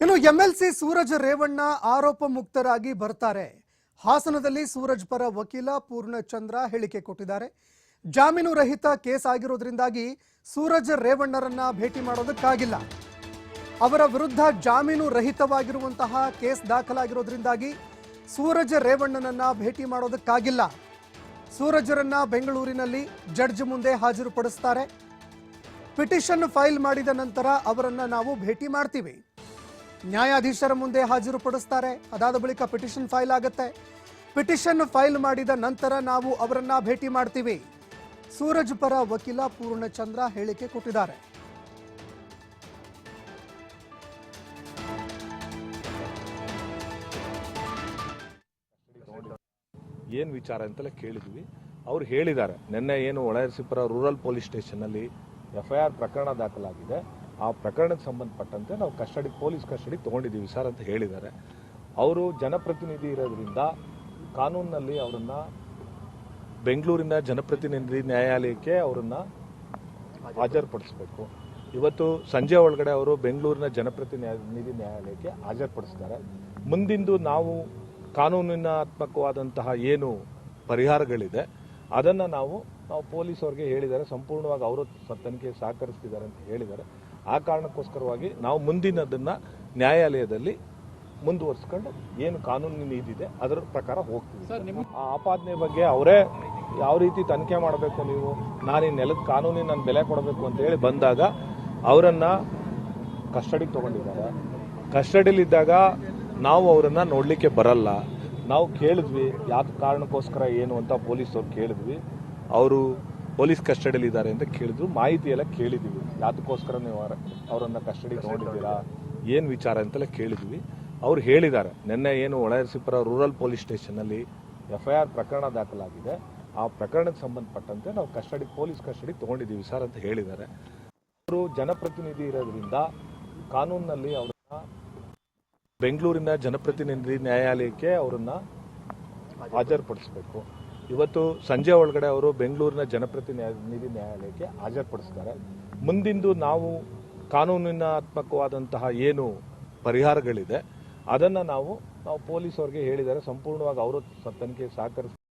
ಇನ್ನು ಎಂಎಲ್ಸಿ ಸೂರಜ್ ರೇವಣ್ಣ ಆರೋಪ ಮುಕ್ತರಾಗಿ ಬರ್ತಾರೆ. ಹಾಸನದಲ್ಲಿ ಸೂರಜ್ ಪರ ವಕೀಲ ಪೂರ್ಣಚಂದ್ರ ಹೇಳಿಕೆ ಕೊಟ್ಟಿದ್ದಾರೆ. ಜಾಮೀನು ರಹಿತ ಕೇಸ್ ಆಗಿರೋದ್ರಿಂದಾಗಿ ಸೂರಜ್ ರೇವಣ್ಣರನ್ನ ಭೇಟಿ ಮಾಡೋದಕ್ಕಾಗಿಲ್ಲ. ಅವರ ವಿರುದ್ಧ ಜಾಮೀನು ರಹಿತವಾಗಿರುವಂತಹ ಕೇಸ್ ದಾಖಲಾಗಿರೋದ್ರಿಂದಾಗಿ ಸೂರಜ್ ರೇವಣ್ಣನನ್ನ ಭೇಟಿ ಮಾಡೋದಕ್ಕಾಗಿಲ್ಲ. ಸೂರಜ್ರನ್ನ ಬೆಂಗಳೂರಿನಲ್ಲಿ ಜಡ್ಜ್ ಮುಂದೆ ಹಾಜರುಪಡಿಸ್ತಾರೆ. ಪಿಟಿಷನ್ ಫೈಲ್ ಮಾಡಿದ ನಂತರ ಅವರನ್ನ ನಾವು ಭೇಟಿ ಮಾಡ್ತೀವಿ. ನ್ಯಾಯಾಧೀಶರ ಮುಂದೆ ಹಾಜರುಪಡಿಸ್ತಾರೆ. ಅದಾದ ಬಳಿಕ ಪಿಟಿಷನ್ ಫೈಲ್ ಆಗುತ್ತೆ. ಪಿಟಿಷನ್ ಫೈಲ್ ಮಾಡಿದ ನಂತರ ನಾವು ಅವರನ್ನ ಭೇಟಿ ಮಾಡ್ತೀವಿ. ಸೂರಜ್ ಪರ ವಕೀಲ ಪೂರ್ಣಚಂದ್ರ ಹೇಳಿಕೆ ಕೊಟ್ಟಿದ್ದಾರೆ. ಏನು ವಿಚಾರ ಅಂತೆಲ್ಲ ಕೇಳಿದ್ವಿ. ಅವ್ರು ಹೇಳಿದ್ದಾರೆ, ನಿನ್ನೆ ಏನು ಹೊಳೆನರಸೀಪುರ ರೂರಲ್ ಪೊಲೀಸ್ ಸ್ಟೇಷನ್ನಲ್ಲಿ FIR ಪ್ರಕರಣ ದಾಖಲಾಗಿದೆ, ಆ ಪ್ರಕರಣಕ್ಕೆ ಸಂಬಂಧಪಟ್ಟಂತೆ ನಾವು ಪೊಲೀಸ್ ಕಸ್ಟಡಿ ತೊಗೊಂಡಿದ್ದೀವಿ ಸರ್ ಅಂತ ಹೇಳಿದ್ದಾರೆ. ಅವರು ಜನಪ್ರತಿನಿಧಿ ಇರೋದ್ರಿಂದ ಕಾನೂನಿನಲ್ಲಿ ಅವರನ್ನು ಬೆಂಗಳೂರಿನ ಜನಪ್ರತಿನಿಧಿ ನ್ಯಾಯಾಲಯಕ್ಕೆ ಅವರನ್ನು ಹಾಜರುಪಡಿಸಬೇಕು. ಇವತ್ತು ಸಂಜೆ ಒಳಗಡೆ ಅವರು ಬೆಂಗಳೂರಿನ ಜನಪ್ರತಿನಿಧಿ ನ್ಯಾಯಾಲಯಕ್ಕೆ ಹಾಜರುಪಡಿಸ್ತಾರೆ. ಮುಂದಿಂದು ನಾವು ಕಾನೂನಿನಾತ್ಮಕವಾದಂತಹ ಏನು ಪರಿಹಾರಗಳಿದೆ ಅದನ್ನು ನಾವು ಪೊಲೀಸ್ ಅವ್ರಿಗೆ ಹೇಳಿದ್ದಾರೆ. ಸಂಪೂರ್ಣವಾಗಿ ಅವರು ತನಿಖೆ ಸಹಕರಿಸ್ತಿದ್ದಾರೆ ಅಂತ ಹೇಳಿದ್ದಾರೆ. ಆ ಕಾರಣಕ್ಕೋಸ್ಕರವಾಗಿ ನಾವು ಮುಂದಿನದನ್ನು ನ್ಯಾಯಾಲಯದಲ್ಲಿ ಮುಂದುವರಿಸ್ಕೊಂಡು ಏನು ಕಾನೂನಿನ ನೀತಿದೆ ಅದರ ಪ್ರಕಾರ ಹೋಗ್ತೀವಿ. ಆ ಆಪಾದನೆ ಬಗ್ಗೆ ಅವರೇ ಯಾವ ರೀತಿ ತನಿಖೆ ಮಾಡಬೇಕು, ನೀವು ನಾನು ಈ ನೆಲದ ಕಾನೂನಿನ ನಾನು ಬೆಲೆ ಕೊಡಬೇಕು ಅಂತ ಹೇಳಿ ಬಂದಾಗ ಅವರನ್ನು ಕಸ್ಟಡಿಗೆ ತೊಗೊಂಡಿದ್ದಾರೆ. ಕಸ್ಟಡಿಲಿದ್ದಾಗ ನಾವು ಅವರನ್ನು ನೋಡಲಿಕ್ಕೆ ಬರಲ್ಲ. ನಾವು ಕೇಳಿದ್ವಿ ಯಾವ ಕಾರಣಕ್ಕೋಸ್ಕರ ಏನು ಅಂತ ಪೊಲೀಸವ್ರು ಕೇಳಿದ್ವಿ. ಅವರು ಪೊಲೀಸ್ ಕಸ್ಟಡಿಯಲ್ಲಿ ಇದ್ದಾರೆ ಅಂತ ಕೇಳಿದ್ರು. ಮಾಹಿತಿ ಎಲ್ಲ ಕೇಳಿದ್ವಿ, ಯಾತಕ್ಕೋಸ್ಕರ ನೀವು ಅವರನ್ನು ಕಸ್ಟಡಿ ತೊಗೊಂಡಿದ್ದೀರಾ, ಏನು ವಿಚಾರ ಅಂತೆಲ್ಲ ಕೇಳಿದ್ವಿ. ಅವ್ರು ಹೇಳಿದ್ದಾರೆ, ನಿನ್ನೆ ಏನು ಹೊಳೆನರಸೀಪುರ ರೂರಲ್ ಪೊಲೀಸ್ ಸ್ಟೇಷನ್ನಲ್ಲಿ FIR ಪ್ರಕರಣ ದಾಖಲಾಗಿದೆ, ಆ ಪ್ರಕರಣಕ್ಕೆ ಸಂಬಂಧಪಟ್ಟಂತೆ ನಾವು ಪೊಲೀಸ್ ಕಸ್ಟಡಿ ತೊಗೊಂಡಿದ್ದೀವಿ ಸರ್ ಅಂತ ಹೇಳಿದ್ದಾರೆ. ಅವರು ಜನಪ್ರತಿನಿಧಿ ಇರೋದ್ರಿಂದ ಕಾನೂನಿನಲ್ಲಿ ಅವರನ್ನ ಬೆಂಗಳೂರಿನ ಜನಪ್ರತಿನಿಧಿ ನ್ಯಾಯಾಲಯಕ್ಕೆ ಅವರನ್ನು ಹಾಜರುಪಡಿಸಬೇಕು. ಇವತ್ತು ಸಂಜೆ ಒಳಗಡೆ ಅವರು ಬೆಂಗಳೂರಿನ ಜನಪ್ರತಿನಿಧಿ ನ್ಯಾಯಾಲಯಕ್ಕೆ ಹಾಜರುಪಡಿಸ್ತಾರೆ. ಮುಂದಿಂದು ನಾವು ಕಾನೂನಿನಾತ್ಮಕವಾದಂತಹ ಏನು ಪರಿಹಾರಗಳಿದೆ ಅದನ್ನು ನಾವು ಪೊಲೀಸ್ ಅವ್ರಿಗೆ ಹೇಳಿದ್ದಾರೆ. ಸಂಪೂರ್ಣವಾಗಿ ಅವರು ತನಿಖೆ ಸಹಕರಿಸ್ತಾರೆ.